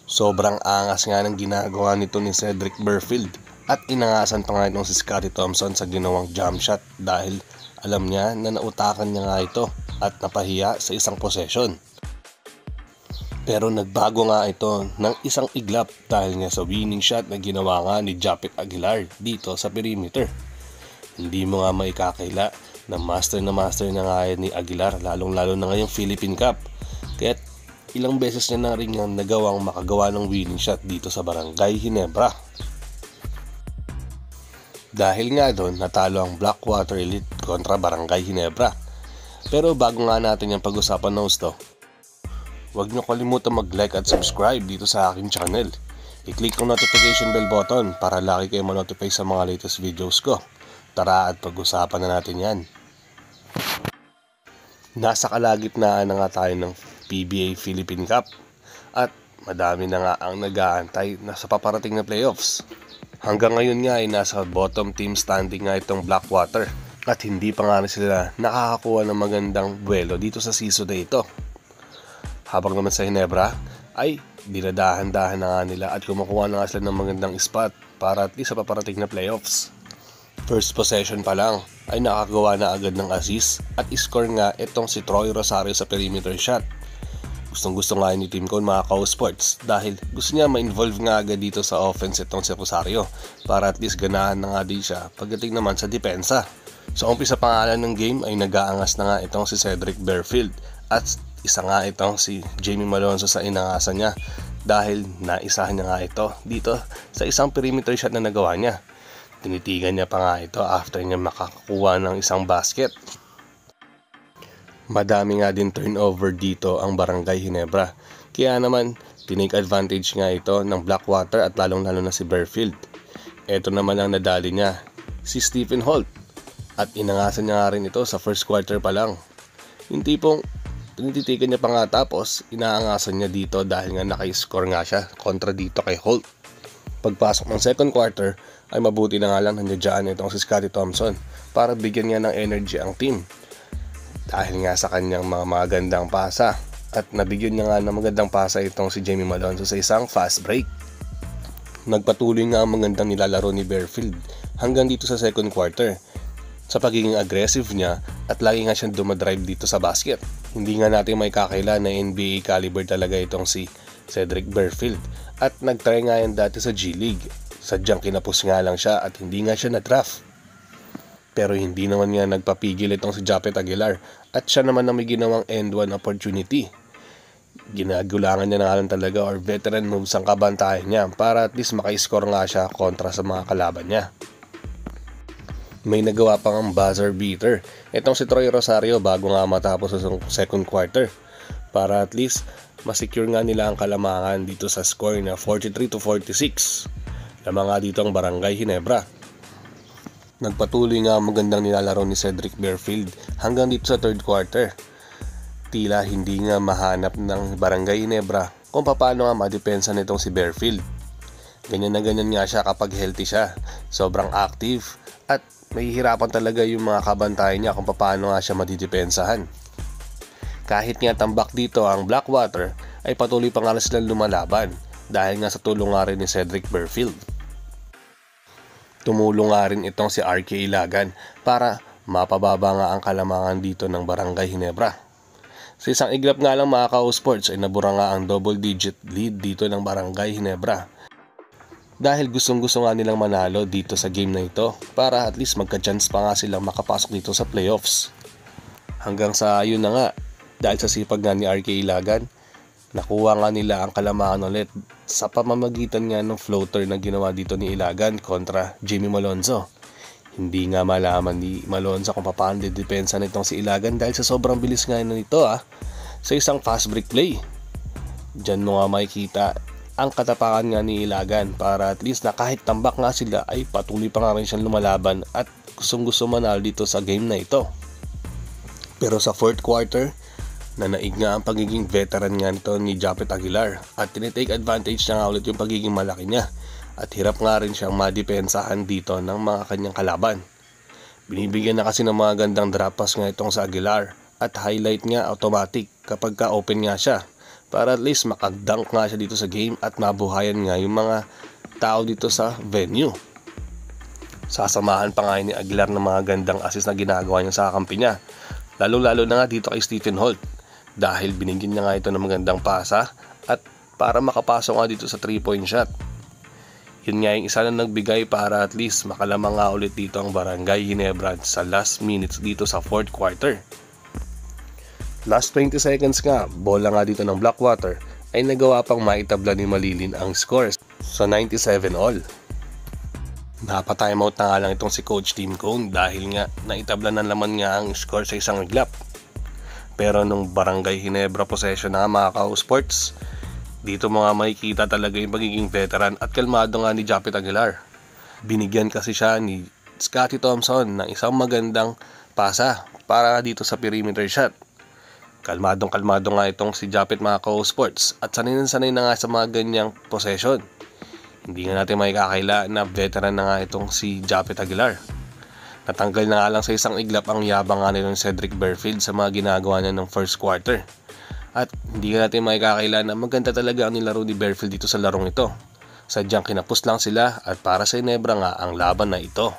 Sobrang angas nga ng ginagawa nito ni Cedric Burfield at inangasan pa nga itong si Scottie Thompson sa ginawang jump shot dahil alam niya na nautakan niya nga ito at napahiya sa isang possession. Pero nagbago nga ito ng isang iglap dahil nga sa winning shot na ginawa nga ni Japet Aguilar dito sa perimeter. Hindi mo nga maikakaila na master na nga yan ni Aguilar, lalong lalo na ngayong Philippine Cup. Kaya ilang beses niya na rin yung nagawang makagawa ng winning shot dito sa Barangay Ginebra. Dahil nga doon natalo ang Blackwater Elite kontra Barangay Ginebra. Pero bago nga natin yung pag-usapan ng gusto, huwag niyo kalimutan mag-like at subscribe dito sa aking channel. I-click yung notification bell button para lagi kayo ma-notify sa mga latest videos ko. Tara at pag-usapan na natin yan. Nasa kalagitnaan na nga tayo ng PBA Philippine Cup at madami na nga ang nag-aantay na sa paparating na playoffs. Hanggang ngayon nga ay nasa bottom team standing nga itong Blackwater at hindi pa nga sila nakakakuha ng magandang buwelo dito sa season na ito. Habang naman sa Ginebra ay dinadahan-dahan na nga nila at kumukuha na nga sila ng magandang spot para at least sa paparating na playoffs. First possession pa lang ay nakagawa na agad ng assist at score nga itong si Troy Rosario sa perimeter shot. Gustong-gusto nga ni Team Cone mga Sports dahil gusto niya ma-involve nga agad dito sa offense itong si Rosario para at least ganahan na nga din siya pagdating naman sa depensa. Sa umpisa pangalan ng game ay nag-aangas na nga itong si Cedric Burfield at isa nga itong si Jamie Malonzo sa inangasan niya dahil naisahan niya nga ito dito sa isang perimeter shot na nagawa niya. Tinitigan niya pa nga ito after niya makakuha ng isang basket. Madami nga din turnover dito ang Barangay Ginebra. Kaya naman tinake advantage nga ito ng Blackwater at lalong-lalo na si Burfield. Ito naman ang nadali niya, si Stephen Holt. At inangasan niya nga rin ito sa first quarter pa lang. Yung tipong tinititigan niya pa nga tapos inaangasan niya dito dahil nga naka-score nga siya kontra dito kay Holt. Pagpasok ng second quarter ay mabuti na nga lang nandiyan itong si Scottie Thompson para bigyan niya ng energy ang team. Dahil nga sa kanyang mga magandang pasa at nabigyan niya nga ng magandang pasa itong si Jamie Malonzo sa isang fast break. Nagpatuloy nga ang magandang nilalaro ni Burfield hanggang dito sa second quarter sa pagiging aggressive niya at lagi nga siyang dumadrive dito sa basket. Hindi nga natin may kakaila na NBA caliber talaga itong si Cedric Burfield at nagtry nga yan dati sa G League. Sadyang kinapos nga lang siya at hindi nga siya na-draft. Pero hindi naman nga nagpapigil itong si Japet Aguilar at siya naman na may ginawang end one opportunity. Ginagulangan niya na nga lang talaga or veteran moves ang kabantayan niya para at least maka-score nga siya kontra sa mga kalaban niya. May nagawa pang ang buzzer beater itong si Troy Rosario bago nga matapos sa second quarter para at least masecure nga nila ang kalamangan dito sa score na 43-46. Lamang nga dito ang Barangay Ginebra. Nagpatuloy nga magandang nilalaro ni Cedric Burfield hanggang dito sa third quarter. Tila hindi nga mahanap ng Barangay Ginebra kung paano nga madepensa nitong si Burfield. Ganyan na ganyan nga siya kapag healthy siya. Sobrang active at mahihirapan talaga yung mga kabantayan niya kung paano nga siya madidepensahan. Kahit nga tambak dito ang Blackwater ay patuloy pa nga silang lumalaban dahil nga sa tulong nga rin ni Cedric Burfield. Tumulong nga rin itong si RK Ilagan para mapababa nga ang kalamangan dito ng Barangay Ginebra. Sa isang iglap nga lang mga Sports ay nabura nga ang double digit lead dito ng Barangay Ginebra. Dahil gustong-gusto nga nilang manalo dito sa game na ito para at least magka-chance pa nga silang makapasok dito sa playoffs. Hanggang sa yun na nga, dahil sa sipag nga ni RK Ilagan, nakuha nga nila ang kalamangan ulit sa pamamagitan nga ng floater na ginawa dito ni Ilagan kontra Jamie Malonzo. Hindi nga malaman ni Malonzo kung paano didepensa nitong si Ilagan dahil sa sobrang bilis nga nito sa isang fast break play. Diyan mo nga makikita ang katapakan nga ni Ilagan para at least na kahit tambak nga sila ay patuloy pa nga rin siyang lumalaban at gustong-gusto manalo dito sa game na ito. Pero sa fourth quarter, nanaig nga ang pagiging veteran nga nito ni Japet Aguilar at tinitake advantage na nga ulit yung pagiging malaki niya at hirap nga rin siyang madepensahan dito ng mga kanyang kalaban. Binibigyan na kasi ng mga gandang drop pass nga itong sa Aguilar at highlight nga automatic kapag ka open nga siya para at least makagdunk nga siya dito sa game at mabuhayan nga yung mga tao dito sa venue. Sasamahan pa nga ni Aguilar ng mga gandang assist na ginagawa niya sa kampi niya. Lalo-lalo na nga dito kay Stephen Holt dahil binigyan niya nga ito ng magandang pasa at para makapasok nga dito sa 3-point shot. Yun nga yung isa na nagbigay para at least makalamang nga ulit dito ang Barangay Ginebra sa last minutes dito sa 4th quarter. Last 20 seconds nga, bola nga dito ng Blackwater ay nagawa pang maitabla ni Malilin ang scores sa 97 all. Napa-timeout na nga lang itong si Coach Tim Cone dahil nga naitabla na naman nga ang score sa isang iglap. Pero nung Barangay Ginebra possession na mga ka-sports, dito mga makikita talaga yung pagiging veteran at kalmado nga ni Japet Aguilar. Binigyan kasi siya ni Scottie Thompson ng isang magandang pasa para dito sa perimeter shot. Kalmadong nga itong si Japet mga ka-sports at sanay na nga sa mga ganyang possession. Hindi nga natin makikakaila na veteran na nga itong si Japet Aguilar. Natanggal na nga lang sa isang iglap ang yabang nga nitong Cedric Berfield sa mga ginagawa niya ng first quarter. At hindi nga natin makikakaila na maganda talaga ang nilaro ni Berfield dito sa larong ito. Sadyang kinapos lang sila at para sa Ginebra nga ang laban na ito.